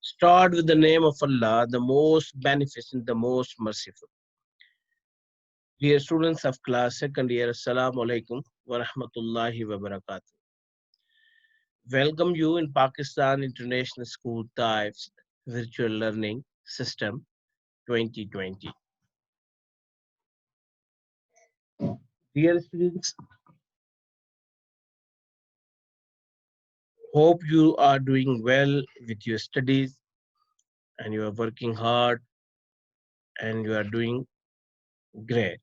Start with the name of Allah, the most beneficent, the most merciful. Dear students of class second year, Assalamu alaikum wa rahmatullahi wa barakatuh. Welcome you in Pakistan International School Taif's Virtual Learning System 2020. Dear students, hope you are doing well with your studies and you are working hard and you are doing great.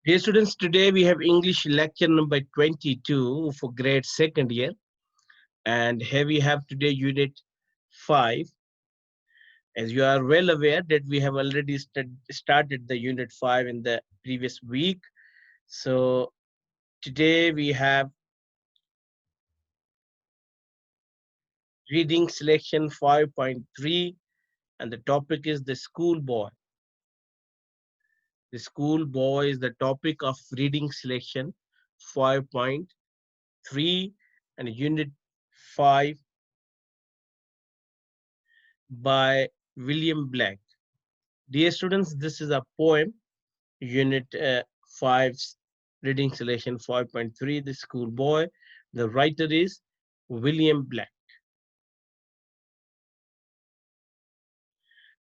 Dear students, today we have English lecture number 22 for grade second year. And here we have today unit 5. As you are well aware that we have already started the unit 5 in the previous week. So today we have reading selection 5.3 and the topic is the schoolboy. The schoolboy is the topic of reading selection 5.3 and unit 5 by William Black. Dear students, this is a poem, unit 5's reading selection 5.3, The Schoolboy. The writer is William Black.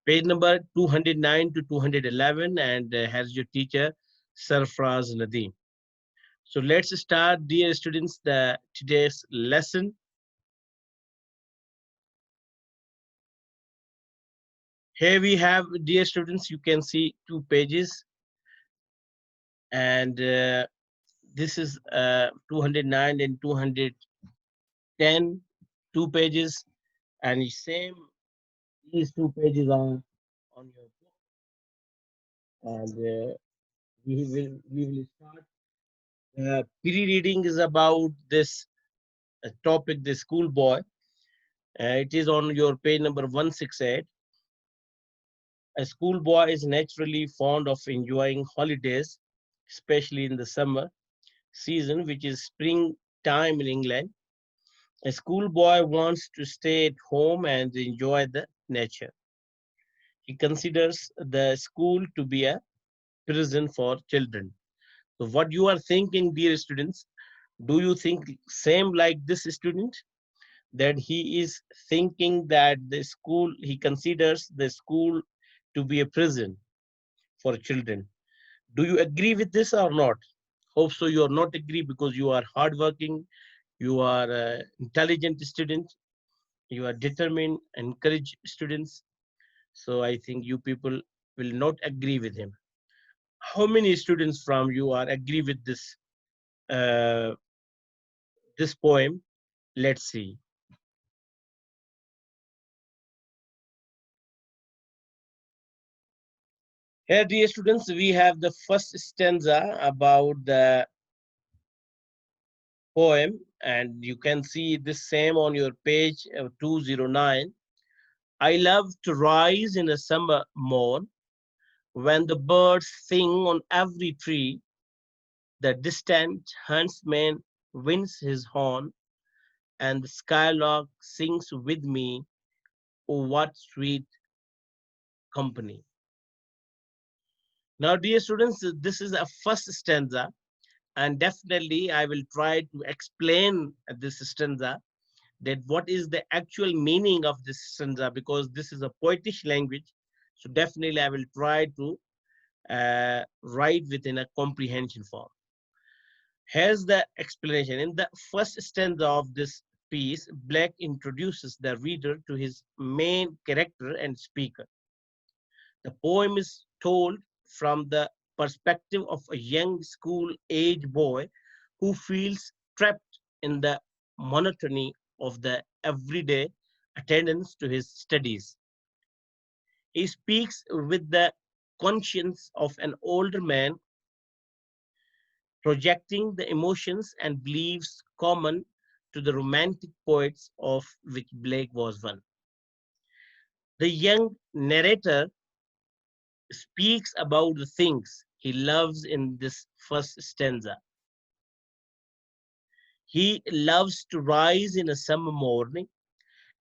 Page number 209 to 211 and has your teacher Sarfraz Nadeem. So let's start, dear students, the today's lesson. Here we have, dear students, you can see 2 pages and this is 209 and 210, 2 pages, and same these 2 pages are on your book, and we will start. Pre-reading is about this topic, the schoolboy. It is on your page number 168. A schoolboy is naturally fond of enjoying holidays, especially in the summer season, which is spring time in England. A schoolboy wants to stay at home and enjoy the nature. He considers the school to be a prison for children. So what you are thinking, dear students, do you think same like this student? That he is thinking that the school, he considers the school to be a prison for children. Do you agree with this or not? Hope so you are not agree because you are hardworking, you are intelligent student, you are determined, encourage students. So I think you people will not agree with him. How many students from you are agree with uh, this poem? Let's see. Here, dear students, we have the first stanza about the poem, and you can see this same on your page 209. I love to rise in a summer morn when the birds sing on every tree, the distant huntsman winds his horn, and the skylark sings with me. Oh, what sweet company. Now, dear students, this is a first stanza, and definitely I will try to explain this stanza, that what is the actual meaning of this stanza, because this is a poetish language. So definitely I will try to write within a comprehension form. Here's the explanation. In the first stanza of this piece, Black introduces the reader to his main character and speaker. The poem is told from the perspective of a young school-age boy who feels trapped in the monotony of the everyday attendance to his studies. He speaks with the conscience of an older man, projecting the emotions and beliefs common to the romantic poets of which Blake was one. The young narrator speaks about the things he loves in this first stanza. He loves to rise in a summer morning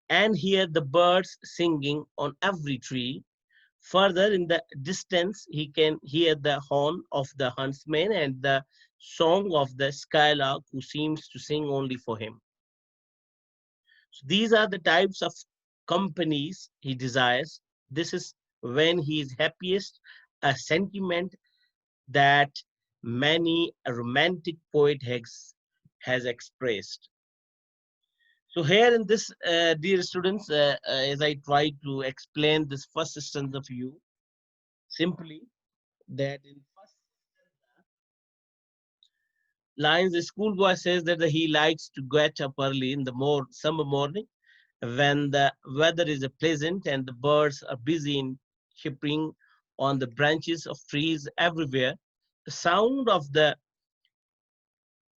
and hear the birds singing on every tree. Further in the distance, he can hear the horn of the huntsman and the song of the skylark who seems to sing only for him. So these are the types of companies he desires. This is when he is happiest, a sentiment that many a romantic poet has expressed. So here in this, dear students, as I try to explain this first stanza of you, simply that in first lines, the schoolboy says that he likes to get up early in the summer morning when the weather is pleasant and the birds are busy in chirping on the branches of trees everywhere. The sound of the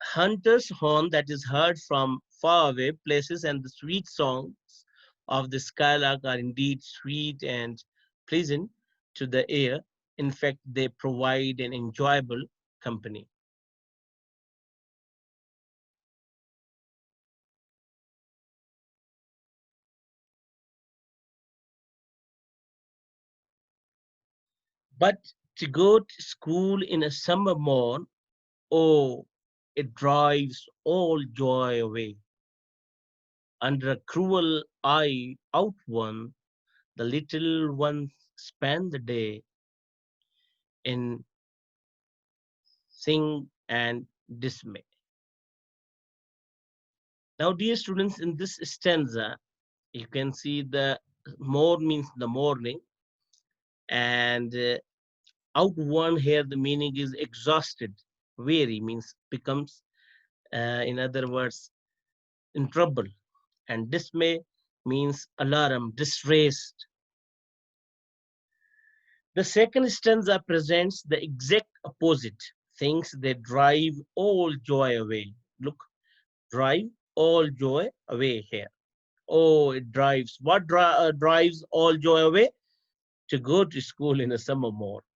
hunter's horn that is heard from faraway places and the sweet songs of the skylark are indeed sweet and pleasant to the ear. In fact, they provide an enjoyable company. But to go to school in a summer morn, oh, it drives all joy away. Under a cruel eye out one, the little ones spend the day in sing and dismay. Now, dear students, in this stanza, you can see the morn means the morning, and out one here the meaning is exhausted, weary means becomes, in other words, in trouble, and dismay means alarm, distressed. The second stanza presents the exact opposite things that drive all joy away. Look, drive all joy away here. Oh, it drives. What drives all joy away? To go to school in a summer morning.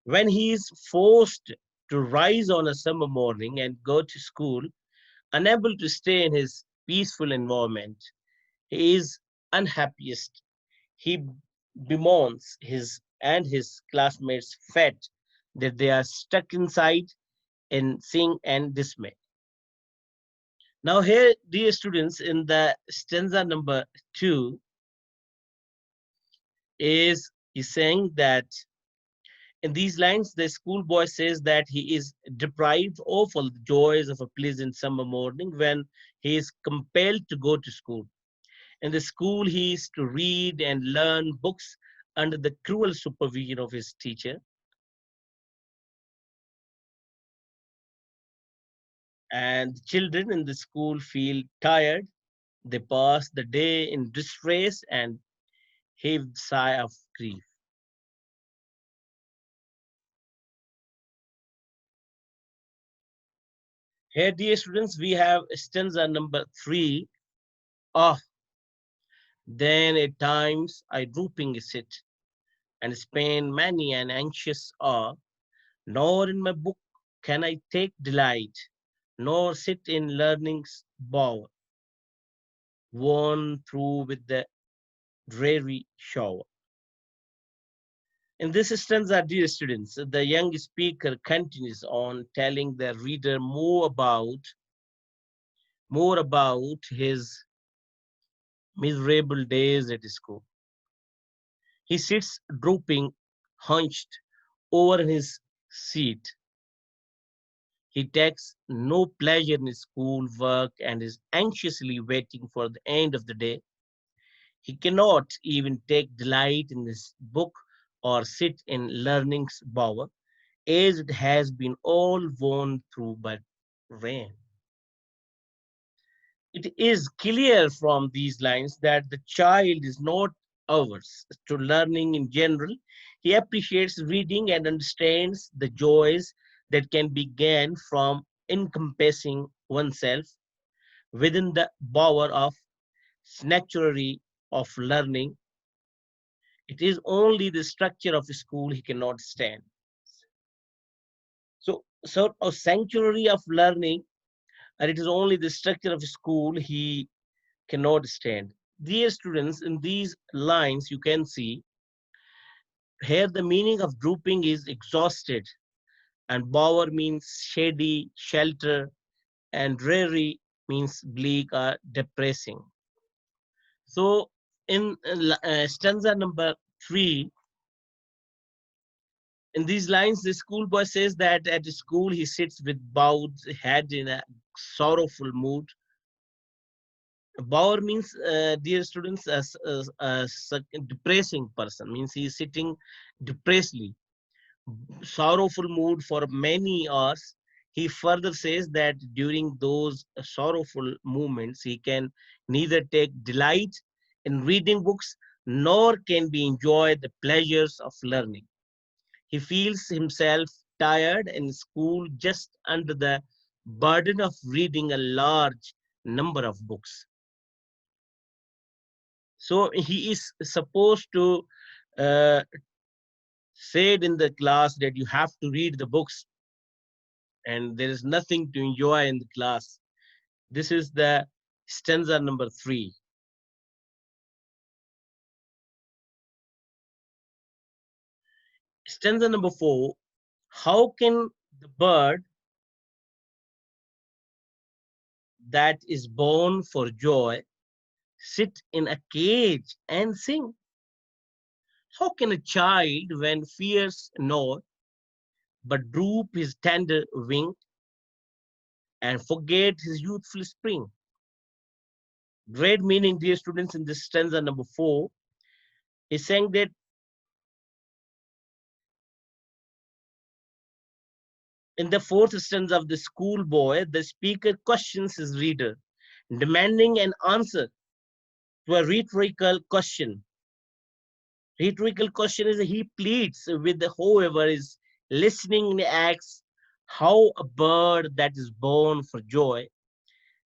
When he is forced to rise on a summer morning and go to school, unable to stay in his peaceful environment, he is unhappiest. He bemoans his classmates' fate that they are stuck inside in sin and dismay. Now, here, dear students, in the stanza number 2, is he's saying that in these lines, the schoolboy says that he is deprived of all the joys of a pleasant summer morning when he is compelled to go to school. In the school, he is to read and learn books under the cruel supervision of his teacher. And the children in the school feel tired. They pass the day in distress and heave sigh of grief. Here, dear students, we have stanza number 3. Ah, then at times I drooping sit and spend many an anxious hour, nor in my book can I take delight, nor sit in learning's bower, worn through with the dreary shower. In this stanza, dear students, the young speaker continues on telling the reader more about his miserable days at school. He sits drooping, hunched over his seat. He takes no pleasure in his school work and is anxiously waiting for the end of the day. He cannot even take delight in his book or sit in learning's bower, as it has been all worn through by rain. It is clear from these lines that the child is not averse to learning in general. He appreciates reading and understands the joys that can be gained from encompassing oneself within the bower of sanctuary of learning. It is only the structure of a school he cannot stand. So, sort of sanctuary of learning, and it is only the structure of a school he cannot stand. Dear students, in these lines, you can see here the meaning of drooping is exhausted, and bower means shady, shelter, and dreary means bleak or depressing. So, in stanza number 3, in these lines, the schoolboy says that at school he sits with bowed head in a sorrowful mood. Bower means, dear students, a depressing person, means he is sitting depressedly, sorrowful mood for many hours. He further says that during those sorrowful moments, he can neither take delight in reading books nor can be enjoy the pleasures of learning. He feels himself tired in school just under the burden of reading a large number of books. So he is supposed to uh, say it in the class that you have to read the books and there is nothing to enjoy in the class. This is the stanza number 3. Stanza number 4. How can the bird that is born for joy sit in a cage and sing? How can a child, when fears know, but droop his tender wing and forget his youthful spring? Great meaning, dear students, in this stanza number 4. He's saying that in the fourth stanza of the schoolboy, the speaker questions his reader, demanding an answer to a rhetorical question. Rhetorical question is he pleads with whoever is listening and asks how a bird that is born for joy,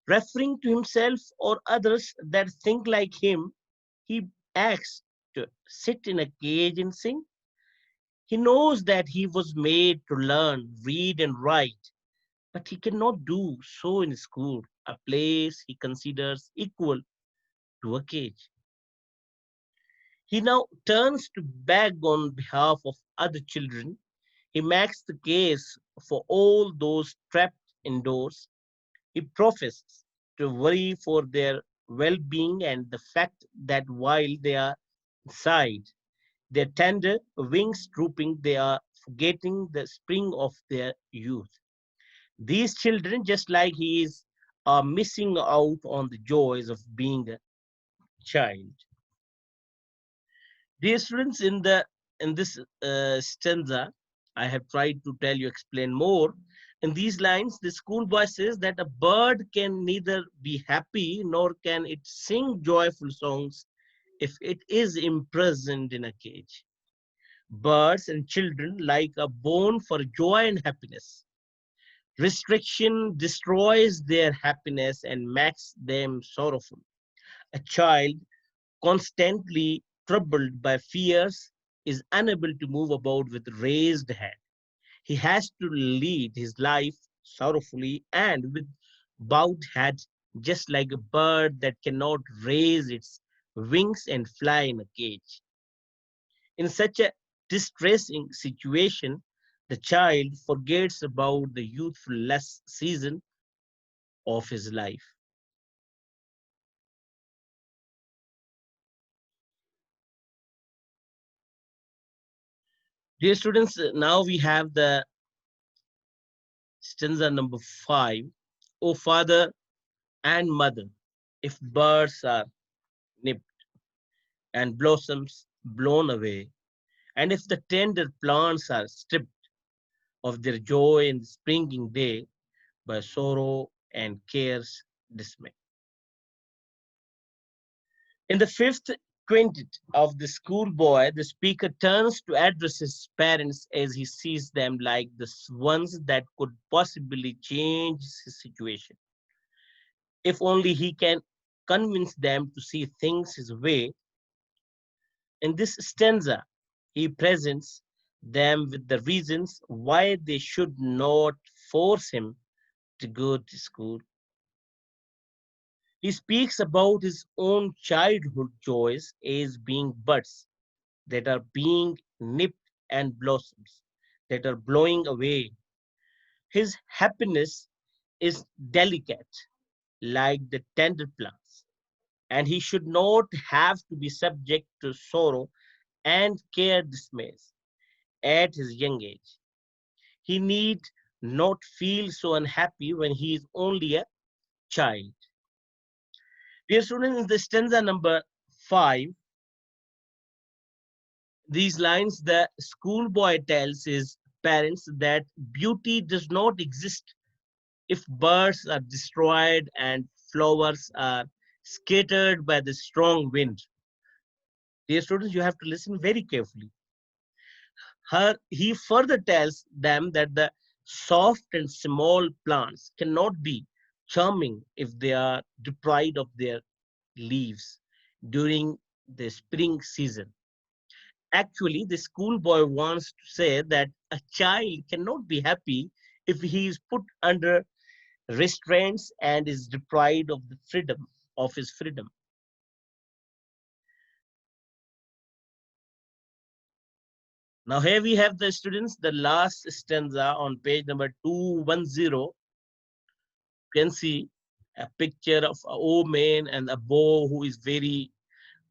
referring to himself or others that think like him, he asks to sit in a cage and sing. He knows that he was made to learn, read, and write, but he cannot do so in school, a place he considers equal to a cage. He now turns to beg on behalf of other children. He makes the case for all those trapped indoors. He professes to worry for their well being and the fact that while they are inside, their tender wings drooping, they are forgetting the spring of their youth. These children, just like he is, are missing out on the joys of being a child. Dear students, in this stanza, I have tried to tell you, explain more. In these lines, the schoolboy says that a bird can neither be happy nor can it sing joyful songs if it is imprisoned in a cage. Birds and children like are born for joy and happiness. Restriction destroys their happiness and makes them sorrowful. A child constantly troubled by fears is unable to move about with raised head. He has to lead his life sorrowfully and with bowed head, just like a bird that cannot raise its wings and fly in a cage. In such a distressing situation, the child forgets about the youthful last season of his life. Dear students, now we have the stanza number 5. O father and mother, if birds are nipped and blossoms blown away, and if the tender plants are stripped of their joy in the springing day by sorrow and care's dismay. In the fifth quintet of the schoolboy, the speaker turns to address his parents as he sees them like the ones that could possibly change his situation. If only he can convince them to see things his way, In this stanza, he presents them with the reasons why they should not force him to go to school. He speaks about his own childhood joys as being buds that are being nipped and blossoms that are blowing away. His happiness is delicate, like the tender plants, and he should not have to be subject to sorrow and care dismays at his young age. He need not feel so unhappy when he is only a child. Dear students, in the stanza number 5, these lines the schoolboy tells his parents that beauty does not exist if birds are destroyed and flowers are scattered by the strong wind. Dear students, you have to listen very carefully. He further tells them that the soft and small plants cannot be charming if they are deprived of their leaves during the spring season. Actually, the schoolboy wants to say that a child cannot be happy if he is put under restraints and is deprived of the freedom of his freedom. Now here we have the students, the last stanza on page number 210. You can see a picture of an old man and a boy who is very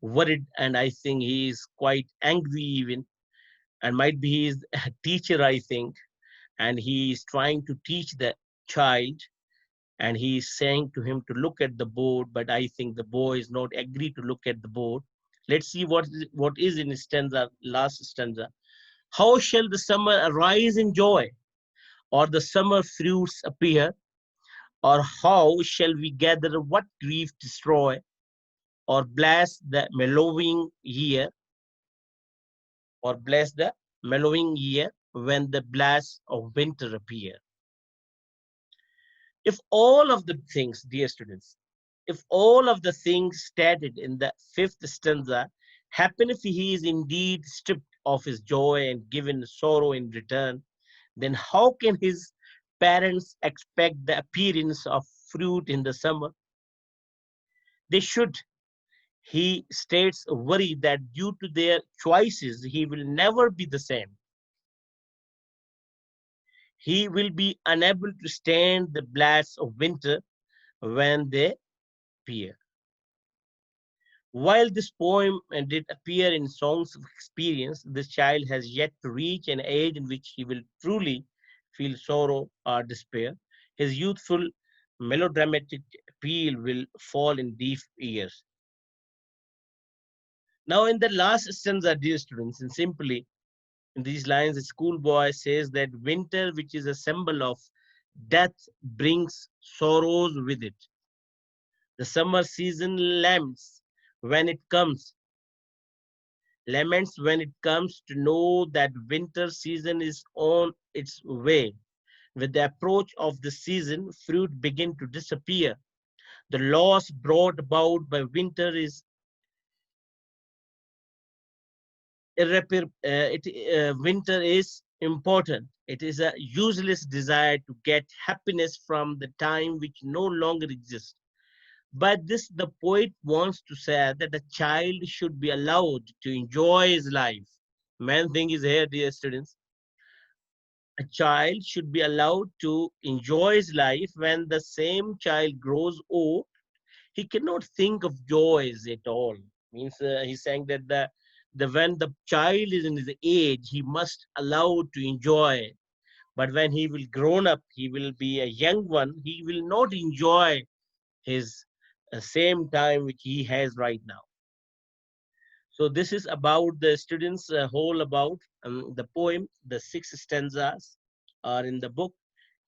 worried, and I think he is quite angry even, and might be he is a teacher, I think, and he is trying to teach the child, and he is saying to him to look at the board, but I think the boy is not agree to look at the board. Let's see what is in stanza, last stanza. How shall the summer arise in joy, or the summer fruits appear? Or how shall we gather what grief destroy, or bless the mellowing year, or bless the mellowing year when the blast of winter appear? If all of the things, dear students, if all of the things stated in the fifth stanza happen, if he is indeed stripped of his joy and given sorrow in return, then how can his parents expect the appearance of fruit in the summer? They should. He states worry that due to their choices, he will never be the same. He will be unable to stand the blasts of winter when they appear. While this poem did appear in Songs of Experience, this child has yet to reach an age in which he will truly feel sorrow or despair. His youthful melodramatic appeal will fall in deaf ears. Now, in the last stanza, dear students, and simply in these lines, the schoolboy says that winter, which is a symbol of death, brings sorrows with it. The summer season when it comes, laments when it comes to know that winter season is on its way. With the approach of the season, fruit begin to disappear. The loss brought about by winter is winter is important. It is a useless desire to get happiness from the time which no longer exists. But this, the poet wants to say that a child should be allowed to enjoy his life. Main thing is here, dear students. A child should be allowed to enjoy his life. When the same child grows old, he cannot think of joys at all. Means he's saying that the when the child is in his age, he must allow to enjoy. But when he will grown up, he will be a young one. He will not enjoy his same time which he has right now. So this is about the students whole about the poem. The six stanzas are in the book,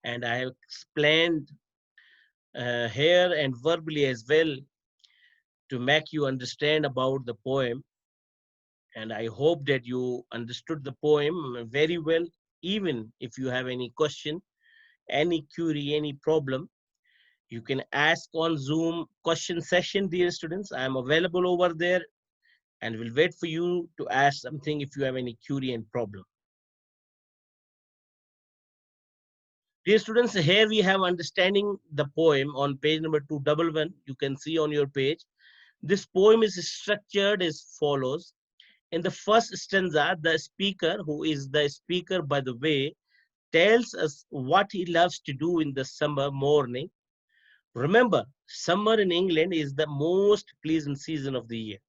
and I have explained here and verbally as well to make you understand about the poem. And I hope that you understood the poem very well. Even if you have any question, any query, any problem, you can ask on Zoom question session, dear students. I am available over there and we'll wait for you to ask something if you have any query and problem. Dear students, here we have understanding the poem on page number 211. You can see on your page. This poem is structured as follows. In the first stanza, the speaker, who is the speaker by the way, tells us what he loves to do in the summer morning. Remember, summer in England is the most pleasant season of the year,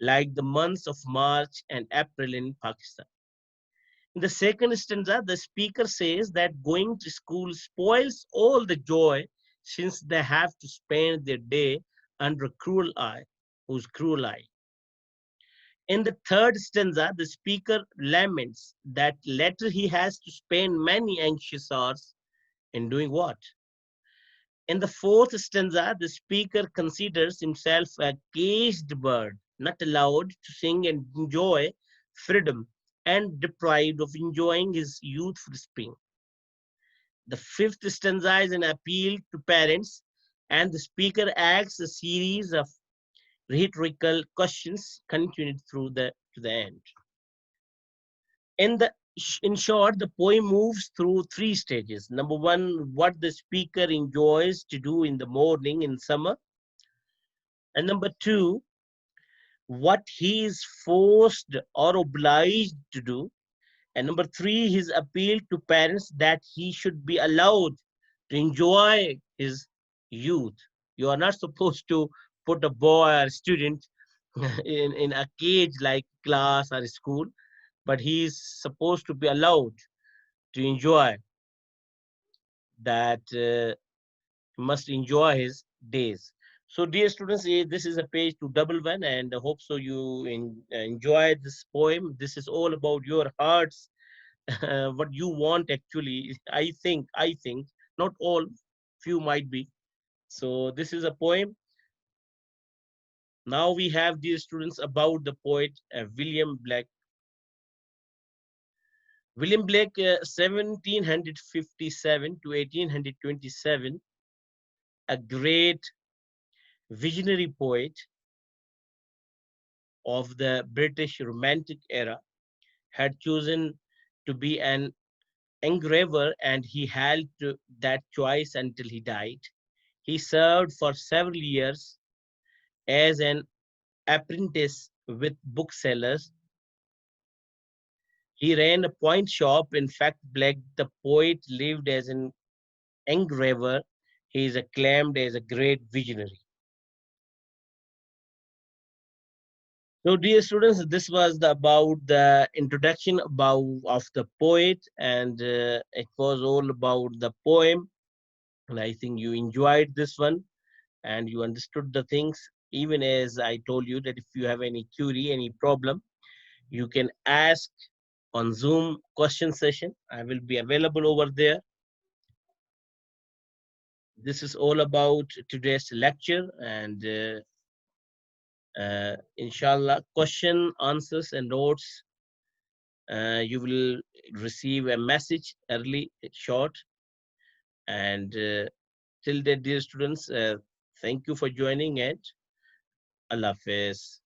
like the months of March and April in Pakistan. In the second stanza, the speaker says that going to school spoils all the joy since they have to spend their day under a cruel eye, whose cruel eye. In the third stanza, the speaker laments that later he has to spend many anxious hours in doing what? In the fourth stanza, the speaker considers himself a caged bird, not allowed to sing and enjoy freedom, and deprived of enjoying his youthful spring. The fifth stanza is an appeal to parents, and the speaker asks a series of rhetorical questions continued through to the end. In short, the poem moves through three stages. Number one, what the speaker enjoys to do in the morning in summer. And number two, what he is forced or obliged to do. And number three, his appeal to parents that he should be allowed to enjoy his youth. You are not supposed to put a boy or student in a cage like class or school, but he is supposed to be allowed to enjoy that. Must enjoy his days. So, dear students, this is a page 211, and I hope so you enjoy this poem. This is all about your hearts, what you want actually. I think, not all, few might be. So, this is a poem. Now we have, dear students, about the poet William Blake. William Blake, 1757 to 1827, a great visionary poet of the British Romantic era, had chosen to be an engraver, and he held to that choice until he died. He served for several years as an apprentice with booksellers. He ran a point shop. In fact, Blake, the poet, lived as an engraver. He is acclaimed as a great visionary. So, dear students, this was about the introduction of the poet, and it was all about the poem. And I think you enjoyed this one, and you understood the things. Even as I told you that if you have any query, any problem, you can ask on Zoom question session. I will be available over there. This is all about today's lecture, and inshallah, question, answers, and notes. You will receive a message early, short, and till then, dear students, thank you for joining, and Allah Hafiz.